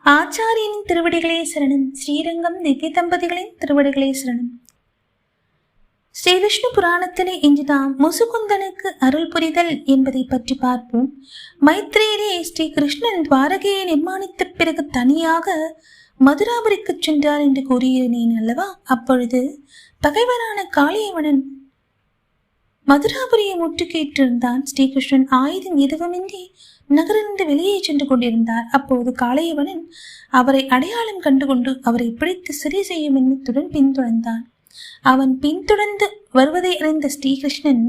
ஆச்சாரியனின் திருவடிகளே சரணம். ஸ்ரீரங்கம் திவ்ய தம்பதிகளின் திருவடிகளே சரணம். ஸ்ரீ விஷ்ணு புராணத்திலே இன்று நாம் முசுகுந்தனுக்கு அருள் புரிதல் என்பதை பற்றி பார்ப்போம். மைத்ரேயரே ஸ்ரீ கிருஷ்ணன் துவாரகையை நிர்மாணித்த பிறகு தனியாக மதுராபுரிக்கு சென்றார் என்று கூறியிருந்தேன் அல்லவா? அப்பொழுது பகைவனான காளியவனன் மதுராபுரியை முற்றுகையிட்டிருந்தான். ஸ்ரீகிருஷ்ணன் ஆயுதம் எதுவுமின்றி நகரிலிருந்து வெளியே சென்று கொண்டிருந்தார். அப்போது காளையவனன் அவரை அடையாளம் கண்டுகொண்டு அவரை பிடித்து சரி செய்யும் எண்ணத்துடன் பின்தொடர்ந்தான். அவன் பின்தொடர்ந்து வருவதை அறிந்த ஸ்ரீகிருஷ்ணன்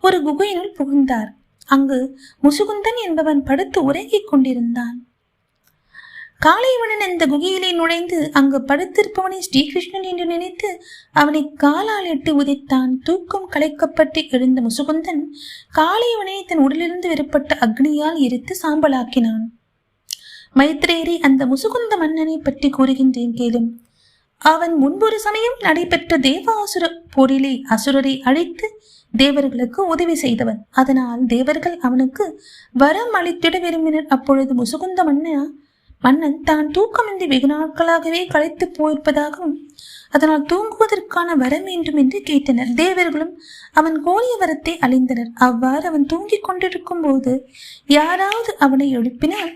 ஒரு குகையினுள் புகுந்தார். அங்கு முசுகுந்தன் என்பவன் படுத்து உறங்கிக் கொண்டிருந்தான். காளையவனன் அந்த குகையிலே நுழைந்து அங்கு படுத்திருப்பவனை ஸ்ரீகிருஷ்ணன் என்று நினைத்து அவனை காலால் எட்டி உதைத்தான். தூக்கம் கலைக்கப்பட்டு எழுந்த முசுகுந்தன் காளையவனை தன் உடலிலிருந்து வெறுப்பட்ட அக்னியால் எரித்து சாம்பலாக்கினான். மைத்ரேயரி, அந்த முசுகுந்த மன்னனை பற்றி கூறுகின்றேன் கேளும். அவன் முன்பொரு சமயம் நடைபெற்ற தேவாசுர போரிலே அசுரரை அழைத்து தேவர்களுக்கு உதவி செய்தவன். அதனால் தேவர்கள் அவனுக்கு வரம் அளித்திட விரும்பினர். அப்பொழுது முசுகுந்த மன்னன் தான் தூக்கமின்றி வெகு நாட்களாகவே களைத்து போயிருப்பதாகவும் அதனால் தூங்குவதற்கான வரம் வேண்டும் என்று கேட்டனர். தேவர்களும் அவன் கோரிய வரத்தை அழிந்தனர். அவ்வாறு அவன் தூங்கிக் கொண்டிருக்கும் போது யாராவது அவனை எழுப்பினால்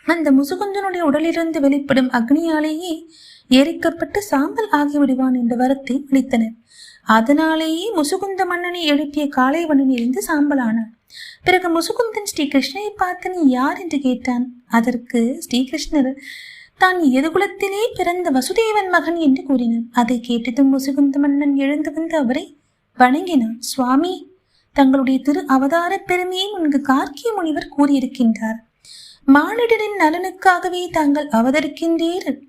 அந்த முசுகுந்தனுடைய உடலிலிருந்து வெளிப்படும் அக்னியாலேயே எரிக்கப்பட்டு சாம்பல் ஆகிவிடுவான் என்ற வரத்தை அளித்தனர். அதனாலேயே முசுகுந்த மன்னனை எழுப்பிய காளையவனில் இருந்து சாம்பலானான். பிறகு முசுகுந்தன் ஸ்ரீகிருஷ்ணனை பார்த்து நீ யார் என்று கேட்டான். அதற்கு ஸ்ரீகிருஷ்ணர் தான் எதுகுலத்திலே பிறந்த வசுதேவன் மகன் என்று கூறினார். அதை கேட்டதும் முசுகுந்த மன்னன் எழுந்து வந்து அவரை வணங்கினான். சுவாமி, தங்களுடைய திரு அவதார பெருமையை முன்பு கார்க்கிய முனிவர் கூறியிருக்கின்றார். மானிடரின் நலனுக்காகவே தாங்கள் அவதரிக்கின்றீர்கள்.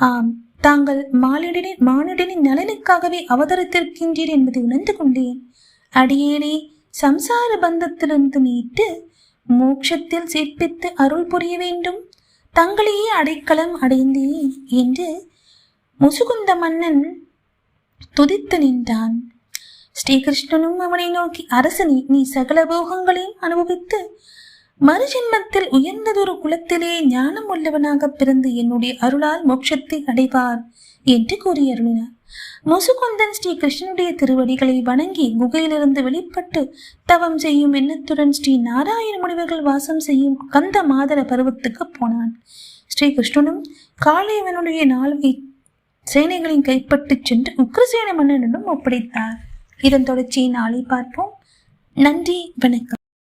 ஆம், தாங்கள் மானிடனின் நலனுக்காகவே அவதரித்திருக்கின்றீர் என்பதை உணர்ந்து கொண்டேன். அடியேனே சம்சார பந்தத்திலிருந்து மீட்டு மோட்சத்தில் சேர்ப்பித்து அருள் புரிய வேண்டும். தங்களையே அடைக்கலம் அடைந்தேன் என்று முசுகுந்த மன்னன் துதித்து நின்றான். ஸ்ரீகிருஷ்ணனும் அவனை நோக்கி, அரசனே, நீ சகல போகங்களையும் அனுபவித்து மறுஜென்மத்தில் உயர்ந்ததொரு குலத்திலே ஞானம் உள்ளவனாக பிறந்து என்னுடைய அருளால் மோட்சத்தை அடைவார் என்று கூறி அருளினார். முசுகுந்தன் ஸ்ரீ கிருஷ்ணனுடைய திருவடிகளை வணங்கி குகையிலிருந்து வெளிப்பட்டு தவம் செய்யும் எண்ணத்துடன் ஸ்ரீ நாராயண முனிவர்கள் வாசம் செய்யும் கந்த மாதர பருவத்துக்கு போனான். ஸ்ரீ கிருஷ்ணனும் காளையவனுடைய 4 சேனைகளின் கைப்பட்டு சென்று உக்ரசேன மன்னனிடம் ஒப்படைத்தார். இதன் தொடர்ச்சியை நாளை பார்ப்போம். நன்றி, வணக்கம்.